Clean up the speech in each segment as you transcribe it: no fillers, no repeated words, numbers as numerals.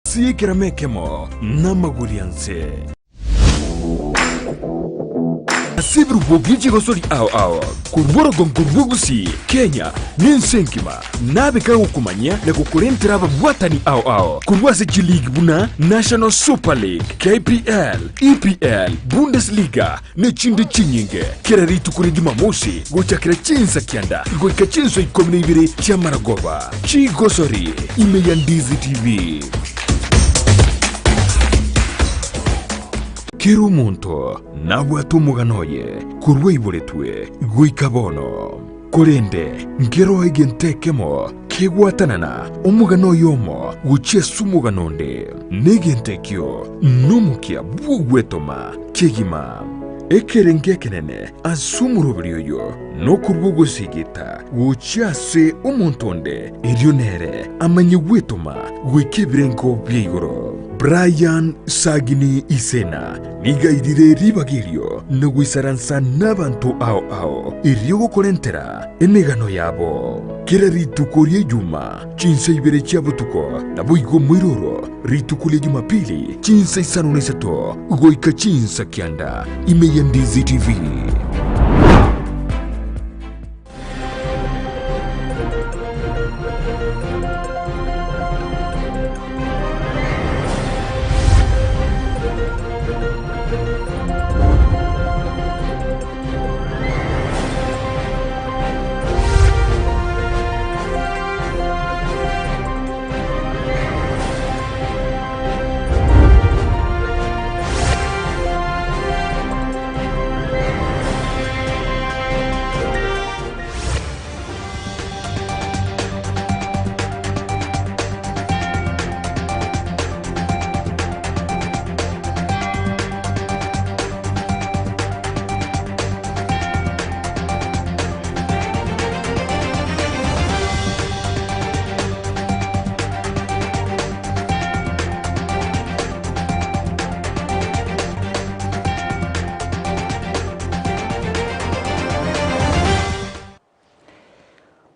Sikira mekemo na magurianse. Sibru bogiji gosori ao kurboro gonkurbugusi Kenya ninsenkima nabika ukumanya na kukurentera babwatani ao kurwase League buna National Super League KPL EPL Bundesliga ne chinde chinyinge kirari tukuri Jumamosi gochakira chinsa kianda goika chinso ikomne ibire cha Maragoba chi gosori Amayia Ndizi TV. Kero monto nabwatu muganoye kurwe iboretwe guikabono korende ngero igentekemo kegwatanana omugano yomo guchesu muganonde negentekyo numukia bugwetoma kegima ekerenge kenene asumurubiriyo no kurbugo sigita guchase umontonde erionere amanyegwetoma gwikebrenko byigoro Brian Sagini Isena niga idire ribagirio nugwisaransa n'abantu ao iryogo korentera emegano yabo kera ritukorie juma chinse ibere cyabutuko nabuigo mwiroro ritukulie Jumapili chinse isanunesato ugoika chinsa kianda Amayia Ndizi TV.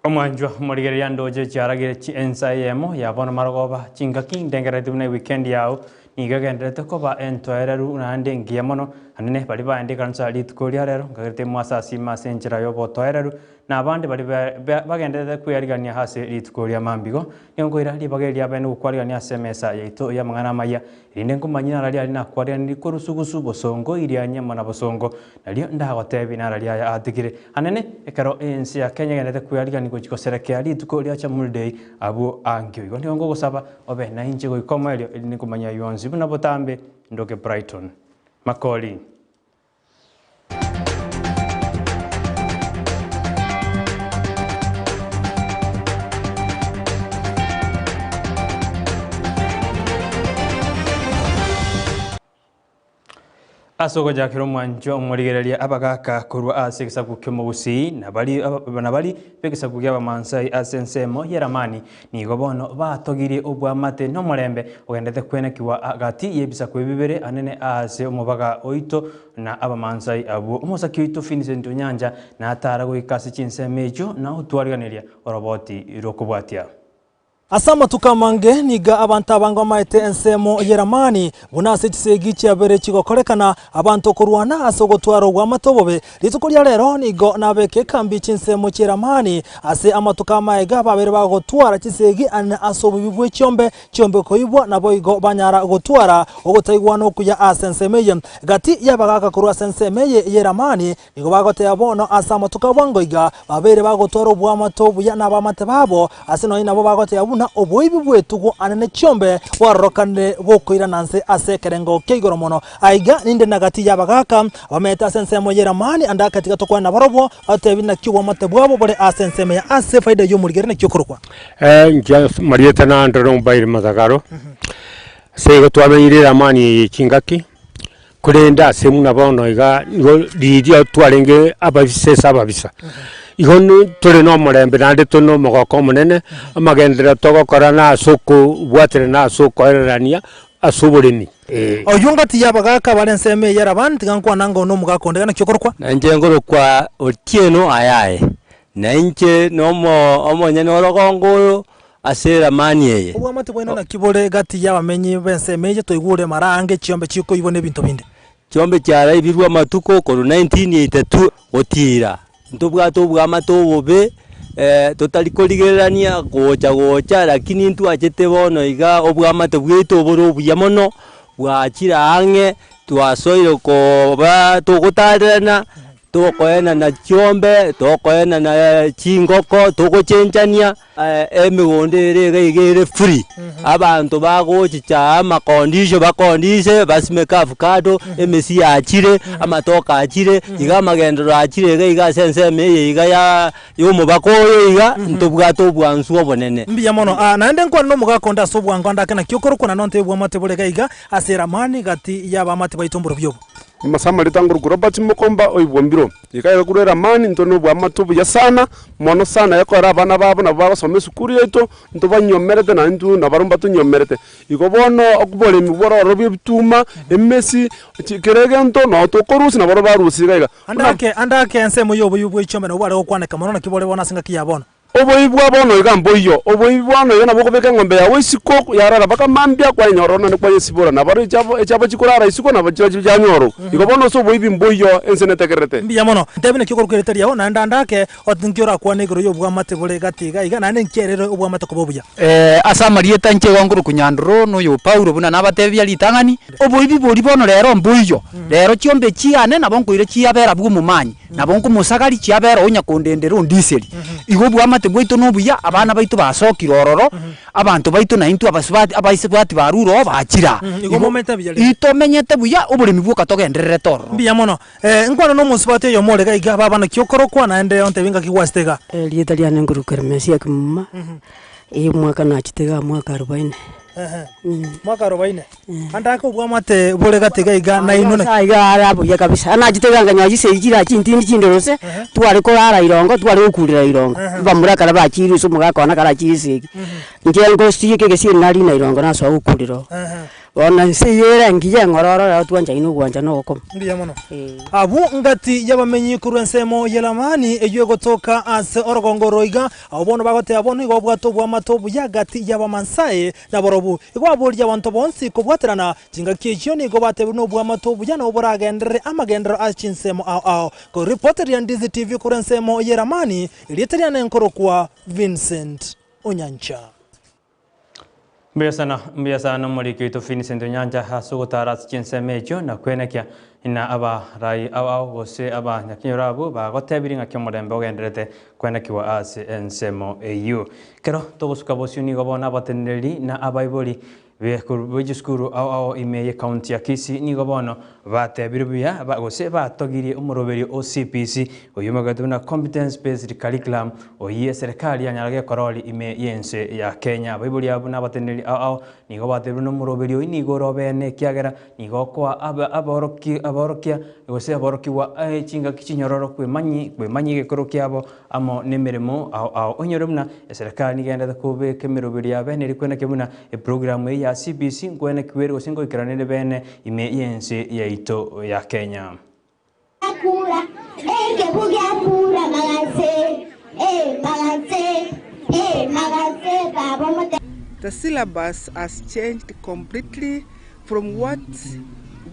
Omanjwa morigeria ndoje cyaragire Ensa Eyemo yabona Maragoba chingaki ndengera dune weekend yao nigagendete ko ba entoereru nande ngiyemono anene bali bandi kansa litkoria rero ngagete mwasasi masenjera yo botoereru na abandi bali bagendete kuyarigania hase litkoria mambigo ngongoira libageria bene ukwarigania semesa yaito ya mangana Amayia inde ngumanyina rali ali na kwaria ndi kurusugusu bosongo irianya mana bosongo nalio ndagotebi na rali ya atigire anene ekaro ensi ya Kenya gendete kuyarigania gochikoserekea litkoria cha mulday abo angyo igo ngongo gosaba obe na inje goikoma elio ndi kumanya yonzi buna botambe ndoke Brighton Makori. Asoko jakiro mwanjo murigereria abagaka kurwa asekisa gukemo busi nabali pekisa kugyaba mansai asensemo yeramani nigo bono batogiri obwamate no murembe ogendete kwenekiwa agati yebisa kwebibere anene ase omubaga oito na abamansai abo umusaki oito Vincent Nyanja na atara goikasi chinsemejo na utwariganiria oroboti irokubwatia. Asama tukamange niga abantu abangwa maite ensemo yeramani bunase kisegi cyabere kigokorekana abantu kurwana asogotwaro gwa matobobe litukurya rero nigo nabeke kambi cinsemo yeramani ase amatuka maega babere bagotwara kisegi ana asobubwe cyombe koyibwa nabo igo banyara gotwara ogotayigwa no kuya asensemeye gati yabagaka kurwa sensemeye yeramani nigo bagote yabono asama tukabangoiga babere bagotwara bwa matobu ya nabamate babo ase no inabo bagote yabuna oboibi bwetugo anene cyombe warokane bokoira nanse asekerengo keigoro mono aiga ninde nagati yabagaka bameta sensemo yeramani anda katika tokwa na barobo atebina kiwa mate bwabo bole asenseme ya ase faida yo murigere ne cyokorwa nja marieta na ndoro mbaire mazagaro sego twamenyire yeramani chingaki kurenda semu nabono iga lidia twarenge ababisesa ababisa ihonu tore no murembe nande tono mogoko munene amagendera togokora na soko bwatere na soko erania asubureni oyungati yabagaka balenseme yarabandi gankwa nango no mugakonde na cyokorwa nanje ngoro kwa otieno ayaye nanje no mo omonye no rogongo asera mani yeye obwamate bwena na kibore gati y'abamenyi b'ensemeje toigure marange chiombe chiko ibone bintu binde chiombe cyara ibirwa matuko ko 1982 otira ntubwato bwamate obobe totalikoligerania gocha lakini ntu achete bono iga obwamate bwito oboro buyamono bwachira ange twasoire ko ba togotarana tokoena na chiombe tokoena na chingoko togochenjania emigonde regere free abantu bagochicha amakondisho bakondise basimeka avocado emesi achire amatoka achire iga magendero achire iga sense meye iga ya yomo bakoyo iga ntobwato bwansu obonene mbiya mono naende nkwa no mugakonda so bwanganda kana kyokoro kuna nonte bwamate bole iga asera mani gati y'abamate baitomboro byobo masama litanguru Robert Mukomba oibwombiro ikaira kurera mani ntono bwa matubu ya sana mono sana yakora abana babo na babo some sukuru yeto nto banyomerete na ntu na barumba tunyomerete ikobono okubole miboro robi bituma emesi kirege nto no to korusi na baro barusi gaiga andake ensemo yobo yubwo ichome no bware okwaneka mono na kibole bona singa kiyabona oboibwa bono igamboyo oboibwana yana bokobeka ngombe ya wisiko yarara baka mambya kwa nyorona ne kwa yesibora na baro echabo chikurara isiko na bachiba ja nyoro ikobono so boibi mboyo ensene tekerete mbiya mono ndebine kikoro kwereteria ona ndandake otinkiora kwa negro yobwa mate bole gatiga iga nane nkerere obwa mate kobobuya asama rieta nche wanguru kunyandro no yo Paulo buna nabatebya litangani oboibi bori bono rero mboyo rero chiombe chiane na bonkoire chiabera bwo mumanyi na bonko musagari chiabera onya kondendero ndiseri igo bwa mate bwito no buya abana baitu basokira ororo abantu baitu na intu abasubati abaisebati baruro bakira igo momenta biyale ito menyete buya obulimi bwoka togenderere toro mbiya mono nkwana no musubati yo mole ga iga baba na kyokoro kwa naende onte binga kiwastega lieta liane nguru kermesia kimma mwaka na chitega mwaka 40 mwaka 40 andako bwa mate bole gatiga iga na inone iga arabu ya kabisa anajitega nganya se igira chintini chindorose twari ko ara irongo twari ukurira irongo bamura kala bachiri so muga kona kala chisi ngengo sike ke siri nari na irongo na so ukuriro ona siyera ngiye ngororo ya twanja inu gwanja no kom ndiye mono abu ngati yabamenyi kurwensemo yelamani eyo gotoka ase orogongoro iga abono bagote abono igo bwato bwa matobu yagati yabamansaye naborobu igo abolya abantu bonsi ko bwaterana jinga kiyo ni go bate no bwa matobu yana oboragendere amagendero achinsemo ao ko reporter ya Ndizi TV kurwensemo yelamani ilieteriana enkoro kwa Vincent Onyancha Mbia sana muliki to Vincent Onyancha hasugo taras chinsemejo na kwenekia ina aba rai au gose aba nyakinyorabu ba gotebiri ngakimorembe ogenderete kwenekiwa ase ensemo EU kero togusuka bosiuni gobona bateneri na abaibori Wejuskuru au imeye county ya Kisii nigo bono batebirubuya bagose batogirie umuroberi OCPC oyumagatu competence based curriculum oye serikali yanyarage koroli ime yense ya Kenya baibuli abuna bateneri au nigo batebiru no muroberi oyi nigo robene kiagera nigo kwa aborokia gose aborokiwa chinga kichinyororo kwemanyi gekoro kyabo amo nemeremo au onyorumna serikali nigenda kube kemiroberi yabeneri kwena kebuna program ya CBC ngwene kwero singo ikiranire bene ime yense ya ito ya Kenya. The syllabus has changed completely from what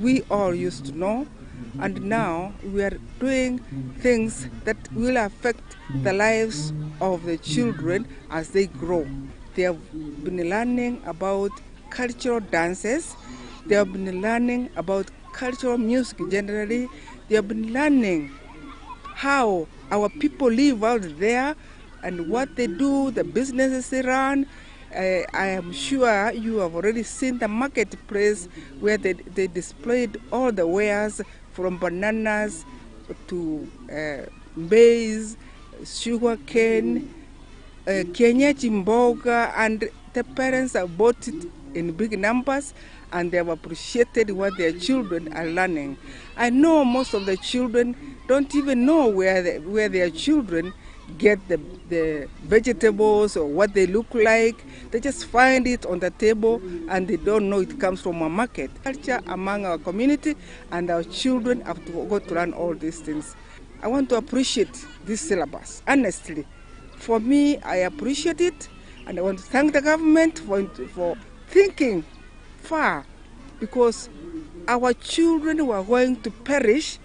we all used to know, and now we are doing things that will affect the lives of the children as they grow. They have been learning about cultural dances, they have been learning about cultural music generally, they have been learning how our people live out there and what they do, the businesses they run. I am sure you have already seen the marketplace where they displayed all the wares from bananas to maize, sugar cane, kienyeji mboga, and the parents have bought it in big numbers and they have appreciated what their children are learning. I know most of the children don't even know where their children get the vegetables or what they look like. They just find it on the table and they don't know it comes from a market. Culture among our community and our children have to go to learn all these things. I want to appreciate this syllabus, honestly. For me, I appreciate it And I want to thank the government for thinking far, because our children were going to perish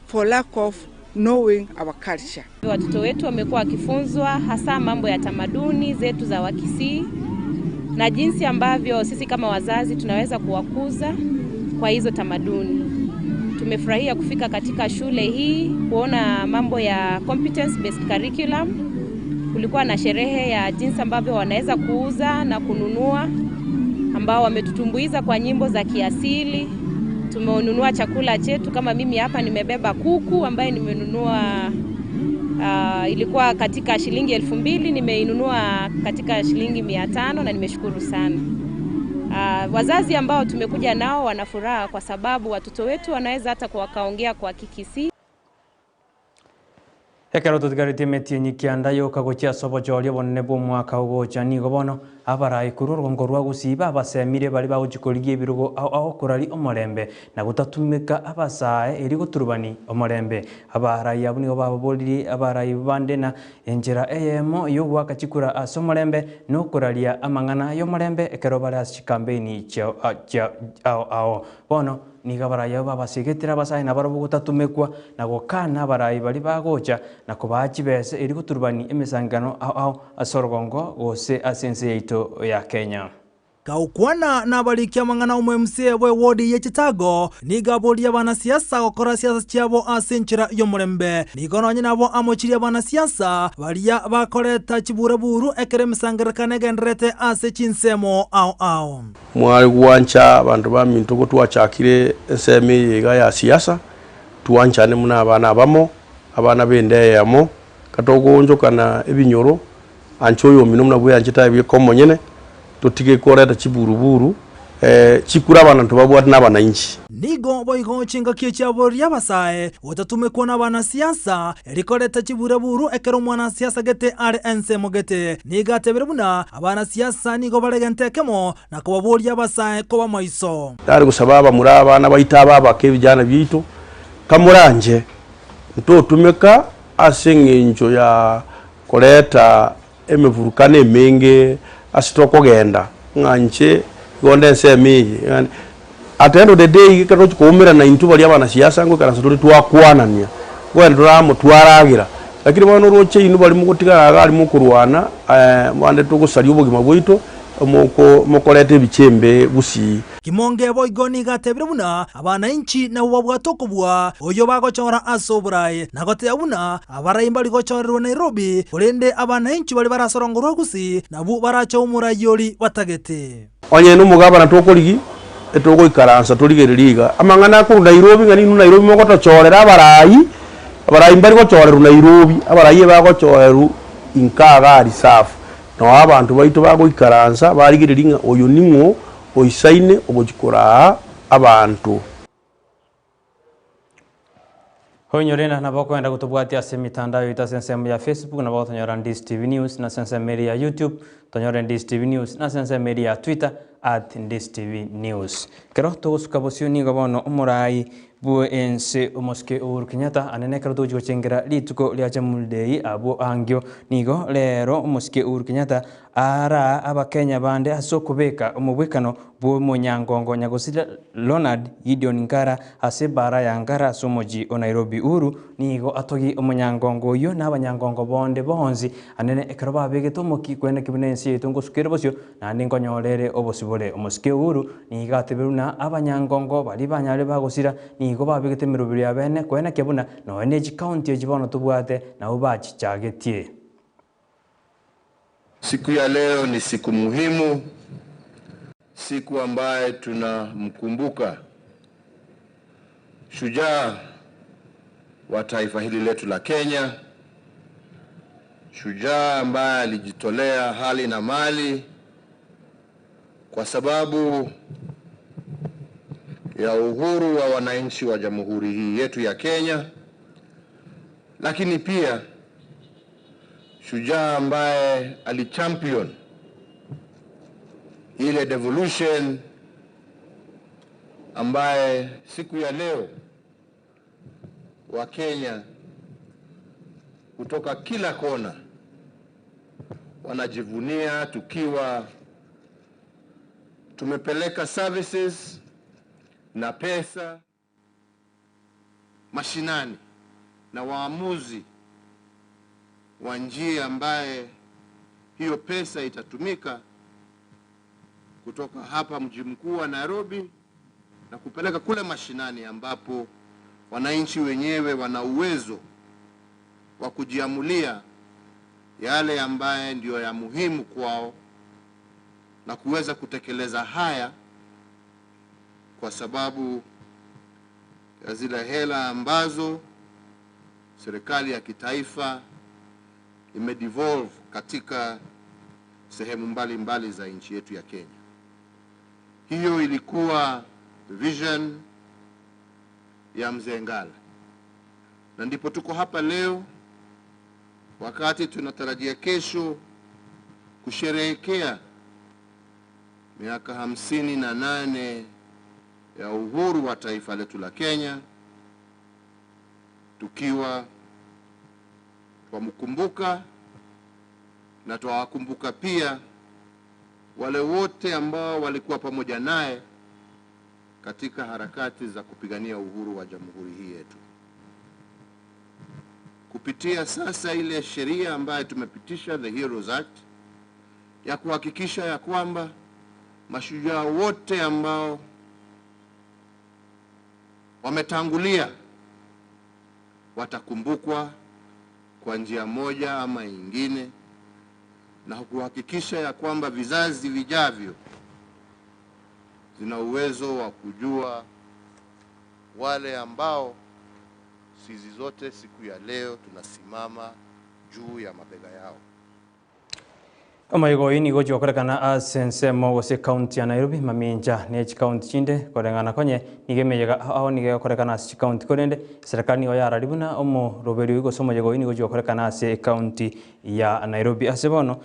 for lack of knowing our culture. Watoto wetu wamekuwa wakifunzwa hasa mambo ya tamaduni zetu za Wakisii na jinsi ambavyo sisi kama wazazi tunaweza kuwakuza kwa hizo tamaduni. Tumefurahia kufika katika shule hii kuona mambo ya competence based curriculum. Kulikuwa na sherehe ya jinsi ambavyo wanaweza kuuza na kununua, ambao wametutumbuiza kwa nyimbo za kiasili. Tumenunua chakula chetu, kama mimi hapa nimebeba kuku ambaye nimenunua ilikuwa katika shilingi 2,000, nimeinunua katika shilingi 500 na nimeshukuru sana. Wazazi ambao tumekuja nao wanafuraha kwa sababu watoto wetu wanaweza hata wakaongea kwa Kikisii. Ekero tutgarite metinyi kianda yoka gocha sobo jorio bonne bo mwaka ugocha ni gobono abarai kururwa ngorwa gusiba abasemire bari bagukikorigie birugo aho kurari omorembe na gutatumika abasae eri guturubani omorembe abarai abuni bababoliri abarai bandena enjera eyemo yo gwaka chikura asomorembe no kuraria amangana yo morembe ekero bara campaign ao bono niga barayi babasigetera abasae na baro gutatumekwa na gokana abarai bari bagocha na kubachi bese eri guturubani emisangano ao asorogongo gose asense yaito ya Kenya. Kaukwana na balikia mangana umwe msie bwe wodi ye Chitago niga bolia bana siasa gukora siasa ciabo asenchira yo murembe nigo nonye nabo amochiria bana siasa balia bakoreta chiburaburu ekere misangerekane gendrete ase chinsemo ao mwari gwancha bantu ba minto gutwachakire eseme yiga ya siasa tuwanchane muna abana bamo abana bende yamo katogonjo kana ebinyoro anchoyo minumna bwe anchita bikomo nyene tutige koreta chiburuburu chikura abantu babwati n'abana inchi nigo boigo chinga kiechabo ria basae utatumekwa na bana siasa erikoreta chiburaburu ekero mwana siasa gete ari ensemo gete niga teberubuna abana siasa nigo baregentekemo na kubaboria basae ko maiso dari gusababa muri abana bayitaba bakebijana byito kamuranje ntotumeka asengenjo ya koreta emevurukane menge asitoko genda nganje gonde semi at the end of the day kero kumira na intu bali abana siasa ngo kana soturi twakwanania gwendura mutwaragira lakini bano roche inu bali mukutika agali mukurwana mwande tugusari ubugima bwito mukorete bichembe busi kimonge boigoni gatebirubuna abana inchi na ubabwatokubwa oyo bagochora asoburaye nagote abuna abaraimba ligochorerwa Nairobi urende abana inchi bali barasorongorwa gusi nabu baracha umurayoli batagete onye numugaba na tokoligi etogo ikaransa toligereriga amangana ku Nairobi ngani Nairobi mogotochorera abarayi mbari gochorerwa Nairobi abarayi bagochoreru inkaga ari safu no abantu baito bago ikaransa barigiriringa oyo ningo oisaine obojikora abantu honyorena na bakwenda gutubwatia semitandao itasensemu ya Facebook na batonyora Ndizi TV News na sensemu ya YouTube tonyora Ndizi TV News na sensemu ya Twitter @Ndizi TV News kero tugusuka bosioni gabono umurai bue ense umoske Uhuru Kenyatta anene kero tujo chengera lituko lya chamuldeyi abo angyo nigo lero umoske Uhuru Kenyatta ara abakenya bande asokubeka umubwekano bwo munyangongo nyagosira Leonard Gideon Nkara asebara yangara somoji o Nairobi Uhuru nigo atogi umunyangongo yo n'abanyangongo bonde bonzi anene ekero babegete umuki kwene kibinensi yetungo sukere bosyo nandi nkonyorere obosibole umoske Uhuru niga teberuna abanyangongo bali banyale bagosira nigo babegete mirubiri ya bene kwene kebuna no energy county ejibono tubwate na ubachi chagetie. Siku ya leo ni siku muhimu, siku ambaye tunamkumbuka shujaa wa taifa hili letu la Kenya, shujaa ambaye alijitolea hali na mali kwa sababu ya uhuru wa wananchi wa jamhuri hii yetu ya Kenya, lakini pia shujaa ambaye alichampion ile devolution ambaye siku ya leo wa Kenya kutoka kila kona wanajivunia tukiwa tumepeleka services na pesa mashinani na waamuzi wa njia ambaye hiyo pesa itatumika kutoka hapa mji mkuu wa Nairobi na kupeleka kule mashinani ambapo wananchi wenyewe wana uwezo wa kujiamulia yale ambaye ndio ya muhimu kwao na kuweza kutekeleza haya kwa sababu ya zile hela ambazo serikali ya kitaifa imedevolve katika sehemu mbalimbali za nchi yetu ya Kenya. Hiyo ilikuwa vision ya Mzee Ngala. Na ndipo tuko hapa leo wakati tunatarajia kesho kusherehekea miaka 58 ya uhuru wa taifa letu la Kenya, tukiwa twamkumbuka na twawakumbuka pia wale wote ambao walikuwa pamoja naye katika harakati za kupigania uhuru wa jamhuri hii yetu. Kupitia sasa ile sheria ambayo tumepitisha, the Heroes Act, ya kuhakikisha ya kwamba mashujaa wote ambao wametangulia watakumbukwa kwa njia moja ama nyingine, na kuhakikisha ya kwamba vizazi vijavyo zina uwezo wa kujua wale ambao sisi zote siku ya leo tunasimama juu ya mabega yao. Amayigo ini go jokorekana asensemo wose county ya Nairobi maminja ne county chinde korengana konye nigemeyega aho nige korekana si county korende serikali ni oyara libuna omo roberi go somo yego ini go jokorekana ase county ya Nairobi asebono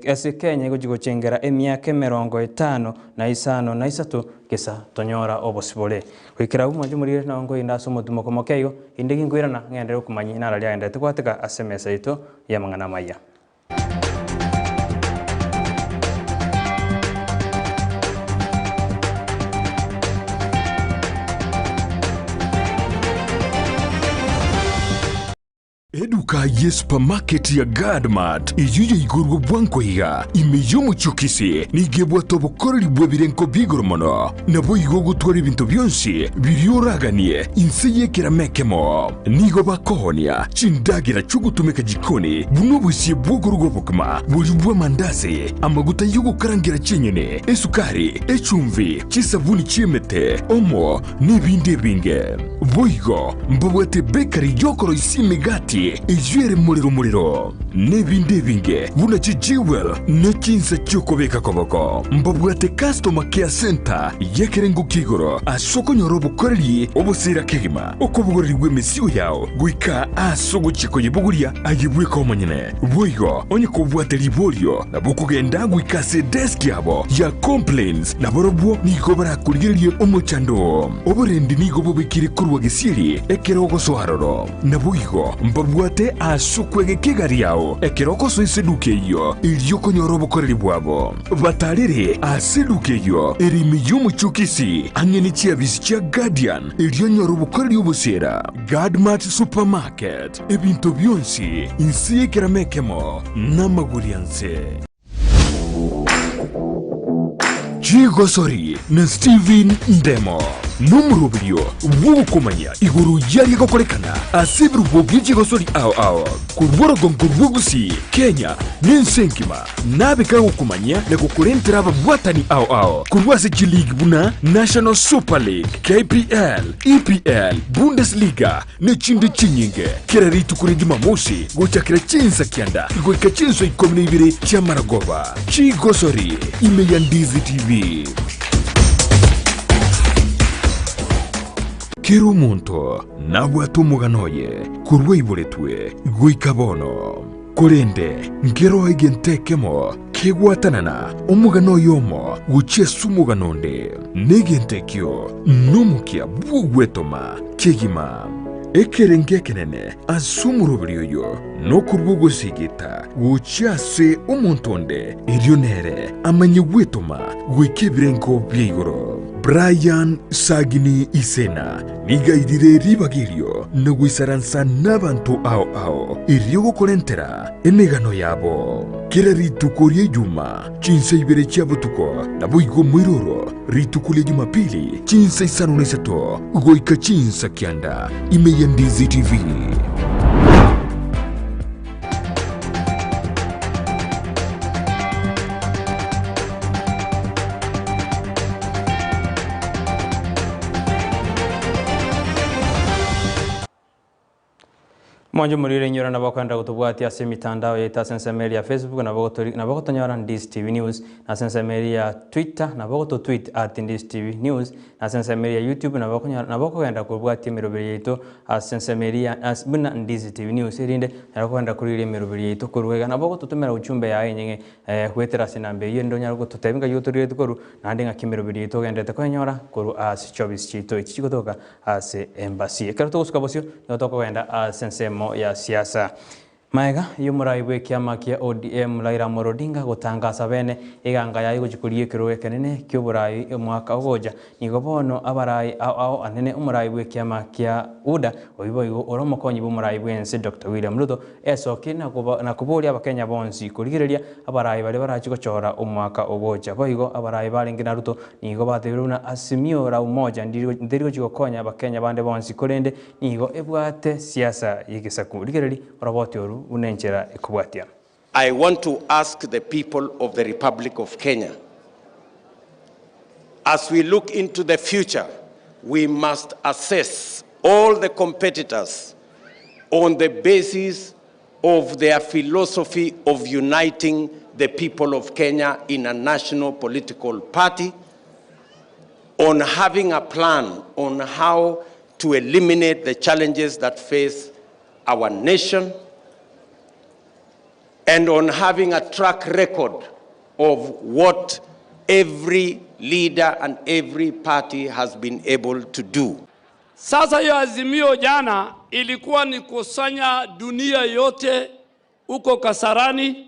ase Kenya go jigo chengera emyaka 50 na isano na isatu kesa tonyora obosibole kwikira umo jumurire na ngo inda somo tumokomokeigo indegi ngwirana ngendere kumanyi nara lya ende tukwateka asemesa ito ya mangana maya. Eduka ye supermarket ya Gadmart ijuye igurgo bwanko higa imeyomo chukisi nigebwa tobo koroli bwebirenko bigoromono nabo igogo twari bintu byonsi biryoraganie inseye kiramekemo nigo bakohonia chindagira chugutumeka jikoni buno busiye bwogorogo bukma bujubwa mandazi amaguta yugo karangira chenyene esukari echumvi chisabuni chiemete omo nibinde binge boigo mbabwete bakery yokoro isimigati ijere muriro nebinde binge buna chijiwel nechinsa chokobeka koboko mbabwate customer care center yekerengo kigoro asoko nyorobo koreli obosira kegima okobugoriri gwemesiyo yao guika asogo chiko yebuguria ayibwe komonyene boigo onye kobwate liborio nabukugenda guika se desk yabo ya complaints naborobwo niko barakurigiriye omochando oborendi niko bobekire kurwa gisiri ekerogo soharoro naboigo mbabwate asukwege kigari yao ekeroko so iseduke iyo iryoko nyorobo koreri bwabo batarire aseduke iyo erimi y'umuchukisi anyeni chiabisi chia Guardian iryo nyorobo koreri obusera Gadmart supermarket ebintu byonsi insiye kiramekemo namagurianse Chigosori na Steven Ndemo numurubyo wubukomanya iguru yari gokorekana asibru bw'Chigosori ao kurborogo ngurbugusi Kenya ninsenkima nabeka gukomanya na gukurentera ababwatani ao kurwase League buna National Super League KPL EPL Bundesliga n'ikindi kinyinge kiraritu kuri Jumamosi gucakira chinsa kyanda igwika chinso 12 cy'amaragoba Chigosori imeya Ndizi TV. Kero muntu nabwatu muganoye kurwe iboretwe guikabono kurende ngero igentekemo kegwatanana umugano yomo guchesu muganonde negentekyo numukia bugwetoma kegima ekerenge kenene asumurubirioyo no kurbugo sigita guchase umontonde irionere amanye wetoma gwikibirengo byigoro Brian Sagini Isena niga idire ribagirio na gwisaransa n'abantu ao irio gukorentera emegano yabo kira ritukorie juma chinsa ibere chabutuko na buigo mwiroro ritukulie Jumapili chinsa isano nesato goika chinsa kianda Amayia Ndizi TV. Mwanjo murire nyora na bakwenda gutubwati ase mitandao ya sensemeri ya Facebook na bagotonyora Ndizi TV News na sensemeri ya Twitter na bagoto tweet @Ndizi TV News na sensemeri ya YouTube na bakogenda kubwati emirobiri yetu sensemeri ya asbuna Ndizi TV News irinde na bakogenda kurire emirobiri yetu kurwega na bagoto tumera uchumbe ya yenyenge kwetera sinambe yendo nyaro gututebinga yuturire tukoru na ndinga kimirobiri yetu gendete kwenyora kuru as chobis chito ichigotoka ase embassy ekarato gusukabosio no tokogenda sensemo ya siasa maega yumurai kiama kia ODM Raila Odinga gutangaza bene iganga yayi gujikurie kiruwe kenene ky'uburai mwaka ogoja nigo bono abarai ao anene umurai kiama kia UDA oibo oromokonyi bumurai bwense Dr. William Ruto esoki na kuburia abakenya bonsi kurigireria abarai bari barachi gochora umwaka ogoja boigo abarai barengina Ruto nigo bathiruna asimio ra umoja ndirigo chigokonya abakenya bande bonsi kurende nigo ebwate siasa yigisaku rigireri roboti oru unenchera ekubwatia. I want to ask the people of the Republic of Kenya, as we look into the future, we must assess all the competitors on the basis of their philosophy of uniting the people of Kenya in a national political party, on having a plan on how to eliminate the challenges that face our nation, and on having a track record of what every leader and every party has been able to do. Sasa hiyo azimio jana ilikuwa ni kusanya dunia yote uko Kasarani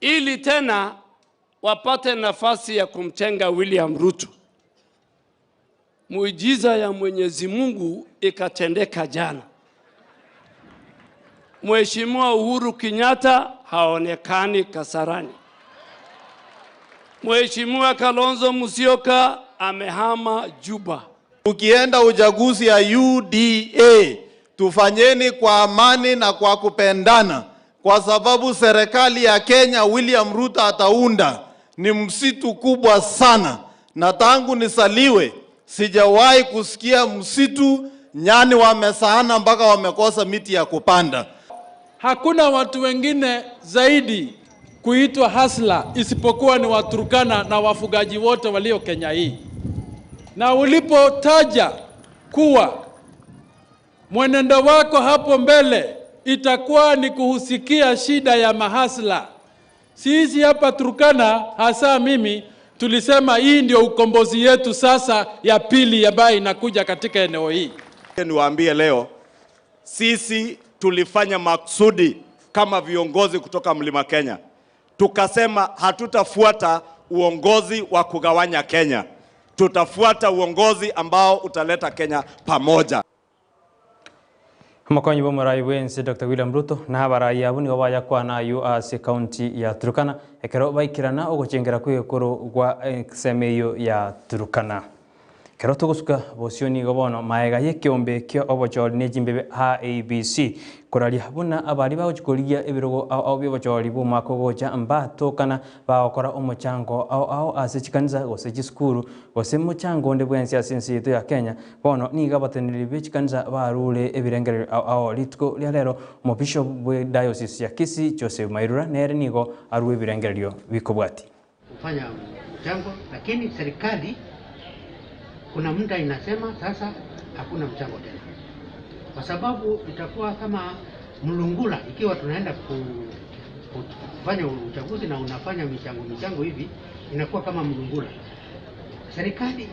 ili tena wapate nafasi ya kumtenga William Ruto. Muujiza ya Mwenyezi Mungu ikatendeka jana. Mheshimiwa Uhuru Kenyatta haonekani Kasarani. Mheshimiwa Kalonzo Musyoka amehama Juba. Ukienda uchaguzi ya UDA, tufanyeni kwa amani na kwa kupendana, kwa sababu serikali ya Kenya William Ruto ataunda ni msitu kubwa sana, na tangu nisaliwe sijawahi kusikia msitu nyani wamesaana mpaka wamekosa miti ya kupanda. Hakuna watu wengine zaidi kuitwa hasla isipokuwa ni Waturkana na wafugaji wote walio Kenya hii. Na ulipotaja kuwa mwenendo wako hapo mbele itakuwa ni kuhusikia shida ya mahasla, sisi hapa Turkana, hasa mimi, tulisema hii ndio ukombozi yetu sasa ya pili ambayo inakuja katika eneo hii. Niwaambie leo, sisi tulifanya maksudi kama viongozi kutoka Mlima Kenya. Tukasema hatutafuata uongozi wa kugawanya Kenya. Tutafuata uongozi ambao utaleta Kenya pamoja. Makonyi bomurai wense Dr. William Ruto na abarai abo nigo baya kwana yu ase county ya Turkana ekero baikirana ogochengera kwekoro gwa semeyo ya Turkana. Kero tugusuka bosioni gobono maega yekiombe kyo obochori nejimbebe ABC koraria buna abari bagukurigia ebirogo ao byobochori bo makogocha mbatokana baokora omochango ao asechikanza gose chiskuru gose mochango nde bwensi asensi yetu ya Kenya bono niga bateneri bechikanza barule ebirengere ao litko lero mo bishop bwe diocese ya Kisii Joseph Mairura nere nigo arwe ebirengerio bikobwati kufanya mchango, lakini serikali kuna muda inasema sasa hakuna mchango tena, kwa sababu itakuwa kama mlungula ikiwa tunaenda kufanya uchaguzi na unafanya michango hivi, inakuwa kama mlungula. Serikali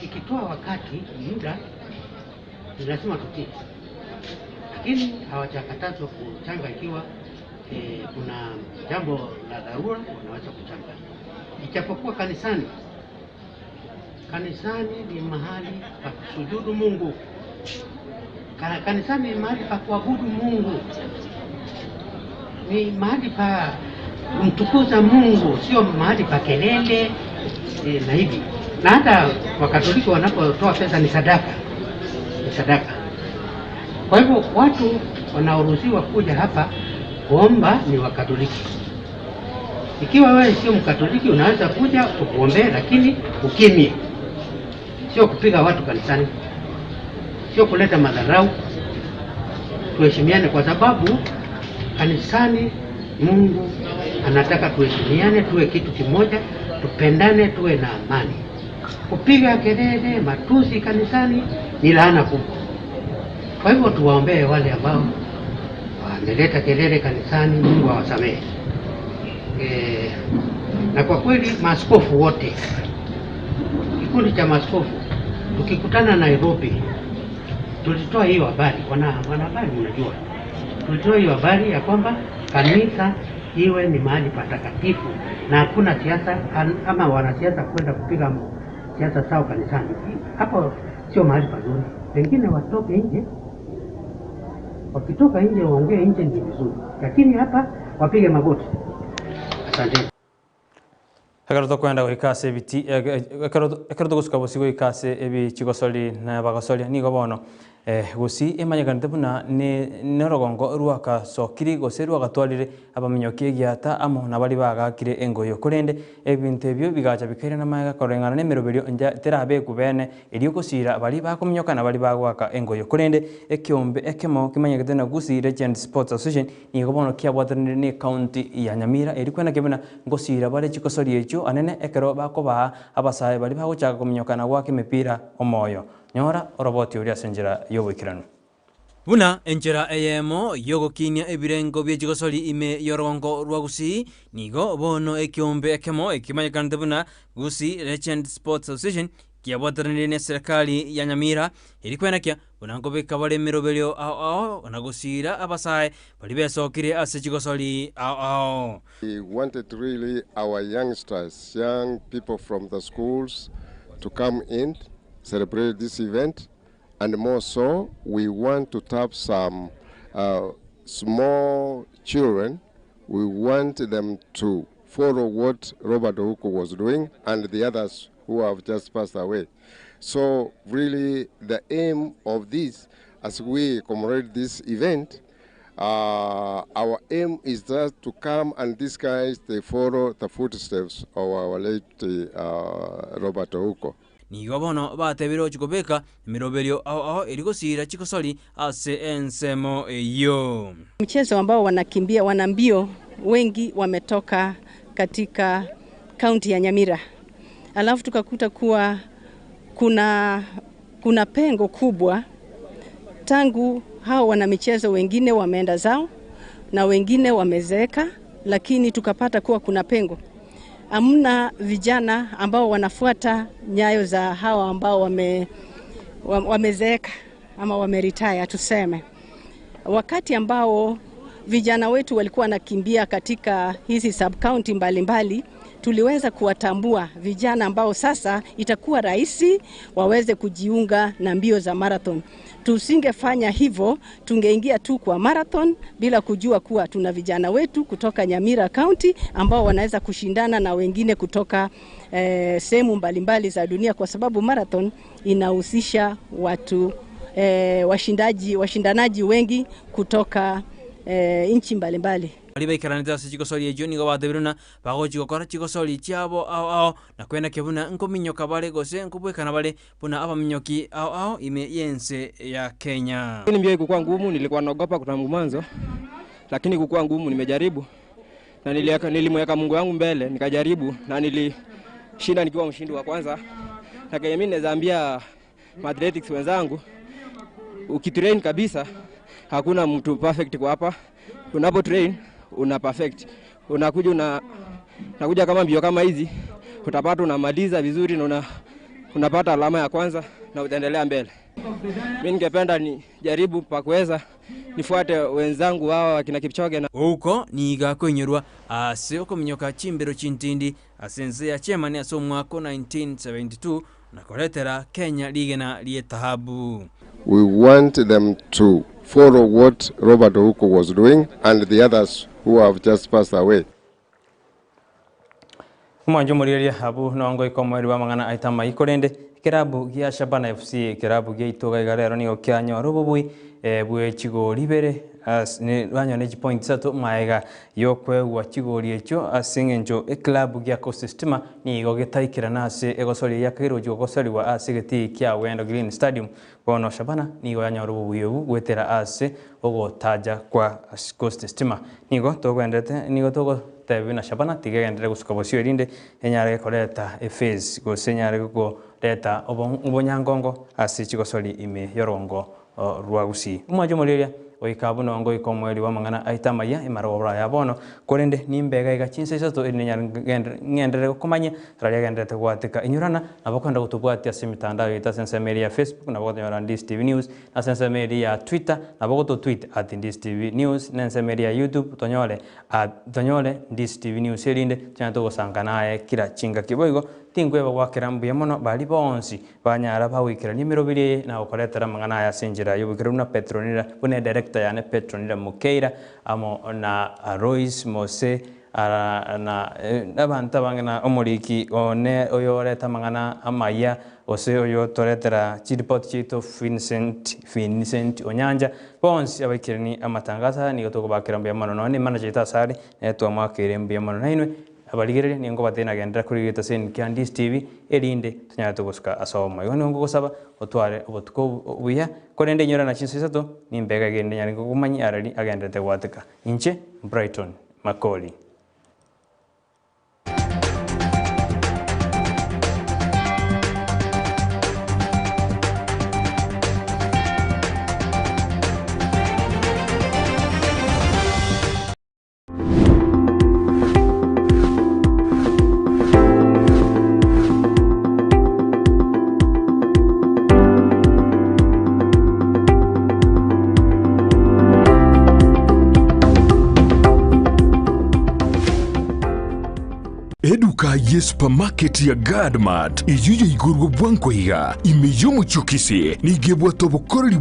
ikitoa wakati muda lazima tutii, lakini hawajakatazwa kuchanga ikiwa kuna jambo la dharura wanaweza kuchanga. Ijapokuwa kanisani ni mahali pa kusujudu Mungu. Kanisani ni mahali pa kuabudu Mungu, ni mahali pa kumtukuza Mungu, sio mahali pa kelele na hivi. Na hata Wakatoliki wanapotoa pesa ni sadaka, Kwa hivyo watu wanaoruhusiwa kuja hapa kuomba ni Wakatoliki. Ikiwa wewe sio Mkatoliki unaweza kuja tukuombee, lakini ukimya, sio kupiga watu kanisani, sio kuleta madharau. Tuheshimiane, kwa sababu kanisani Mungu anataka tuheshimiane, tuwe kitu kimoja, tupendane, tuwe na amani. Kupiga kelele, matusi kanisani ni laana kubwa. Kwa hivyo tuwaombee wale ambao wameleta kelele kanisani, Mungu awasamehe. Na kwa kweli maaskofu wote, kikundi cha maaskofu tukikutana Nairobi, tulitoa hiyo habari, wanahabari mnajua, tulitoa hiyo habari ya kwamba kanisa iwe ni mahali patakatifu na hakuna siasa ama wanasiasa kwenda kupiga siasa sawa kanisani. Hapo sio mahali pazuri, pengine watoke nje. Wakitoka nje waongee nje ni vizuri, lakini hapa wapige magoti. Asante. Akaroto kwenda kuikase biti akaroto kusikabosigo ikase ebi chigosoli na bagosoli nigo bono gusi emanyakanite buna ne norogongo ruaka sokiri goseru agatwalire abamenyokie giata amo nabali bagakire engoyo kurende ebintu ebyo bigacha bikaire na maga korengana ne meroberio nja terabe kubene elio kosira bali bakominyoka na bali bagwaka engoyo kurende ekiombe ekemo kimanyakite na gusi Legend Sports Association nigo bono kiabwatanire ne county ya Nyamira eri kwena kebena ngosira bale chikosoli echo anene ekero bakoba abasaye bali bagochaka kominyoka na gwake mipira omoyo nyora oroboti uri asenjera yobwikirano buna enjera eyemo yogokinia ebirengo by'ekigosoli ime yorongo rwagusi nigo bono ekiombe ekemo ekimanyakanite buna gusi Legend Sports Association kiabwatanire ne serikali ya Nyamira eri kwenakia buna ngobeka bale meroberio ao na gusira abasaye bali besokire ase ekigosoli ao. We wanted really our youngsters, young people from the schools to come in, celebrate this event, and more so we want to tap some small children. We want them to follow what Robert Ouko was doing and the others who have just passed away. So really the aim of this, as we commemorate this event, our aim is just to come and these guys, they follow the footsteps of our late Robert Ouko. Nigo bono batebiro chikobeka miroberio ao eligosira chikosoli ase ensemo eyo. Mchezo ambao wanakimbia wanambio wengi wametoka katika kaunti ya Nyamira. Alafu tukakuta kuwa kuna pengo kubwa tangu hao wana michezo wengine wameenda zao na wengine wamezeeka, lakini tukapata kuwa kuna pengo. Hamna vijana ambao wanafuata nyayo za hao ambao wamezeeka ama wameretire tuseme. Wakati ambao vijana wetu walikuwa nakimbia katika hizi sub-county mbalimbali, tuliweza kuwatambua vijana ambao sasa itakuwa rahisi waweze kujiunga na mbio za marathon. Tusingefanya hivyo, tungeingia tu kwa marathon bila kujua kuwa tuna vijana wetu kutoka Nyamira County ambao wanaweza kushindana na wengine kutoka sehemu mbalimbali za dunia, kwa sababu marathon inahusisha watu washindanaji wengi kutoka nchi mbalimbali. Aliba ikaranita se chikosoli ejo nigo batebiruna bagochi gokora chikosoli chiabo ao na kwena kebuna nkominyoka bale gose nkubwekana bale buna abaminyoki ao ime yense ya Kenya. Ni mbio ilikuwa ngumu, nilikuwa naogopa kutangu mwanzo, lakini ilikuwa ngumu, nimejaribu na nilimweka Mungu wangu mbele, nikajaribu na nilishinda nikiwa mshindi wa kwanza. Na kama mimi nazaambia athletics wenzangu, ukitrain kabisa hakuna mtu perfect kwa hapa. Unapo train una perfect, unakuja kama mbio kama hizi utapata unamaliza vizuri na unapata alama ya kwanza na utaendelea mbele. Mimi ningependa ni jaribu pa kuweza nifuate wenzangu wao wakina Kipchoge na uko niga kwenyerwa ase okominyoka chimbero chintindi asense ya chemani aso mwaka 1972 na koletera Kenya ligena lietahabu. We want them to follow what Robert Ouko was doing and the others who have just passed away. Mwanjo muriria habu nongo ikomweri wa mangana aitama ikorende kirabu gia Shabana FC kirabu gia itoga igarero ni okyanyo rububui bwe chigori bere as ni wanyone point sato maega yokwe wa chigori echo asingenjo club gia ecosystem ni igogetaikira nase egosori yakiro jogosori wa asigeti kya wendo Green Stadium bono Shabana ni wanyo rububui yobu gwetera ase ogotaja kwa ecosystem nigo togwendete nigo togo na Shabana tigegendere gusuka bosio rinde enyare koleta efes go senyare go leta obonyangongo ase chigosori ime yorongo ruagusi umwajo muliria oikabu nongo ikomweri wa mangana aitamaya imarobra ya bono korende nimbega igachinse isato irinyara ngendere kumanya raria gendete gwatika inyurana abakonda gutubwatia simitandao ita sense media Facebook na bogoto Ndizi TV News na sense media Twitter na bogoto tweet @Ndizi TV News na sense media YouTube tonyole Ndizi TV News erinde chanto gosanganaye kila chinga kiboigo tingwe bagwakira mbuya mono bali bonsi banyara bawikira nimirobiri na okoletera mangana ya senjira yubikira na Petronira bune director yane Petronira Mukeira amo na Royce Mose na abantu bangana omuriki one oyoreta mangana Amayia ose oyo toretera chiripot chito Vincent Onyanja bonsi abikirani amatangaza ni gotoko bakira mbuya mono none manager tasari netwa mwakire mbuya mono nainwe abaligere ni ngo batena gendera kuri gita sen kya Ndizi TV erinde tunyato gusuka asoma yo ngo gusaba otware obutuko buya korende nyora na chinse sato ni mbega gende nyari ngo kumanyi arali agendete watika inche Brighton Makori. Eduka ye supermarket ya Gadmart ijuye igurwa bwanko higa imeyomo chokisi nigebwa tobokoroli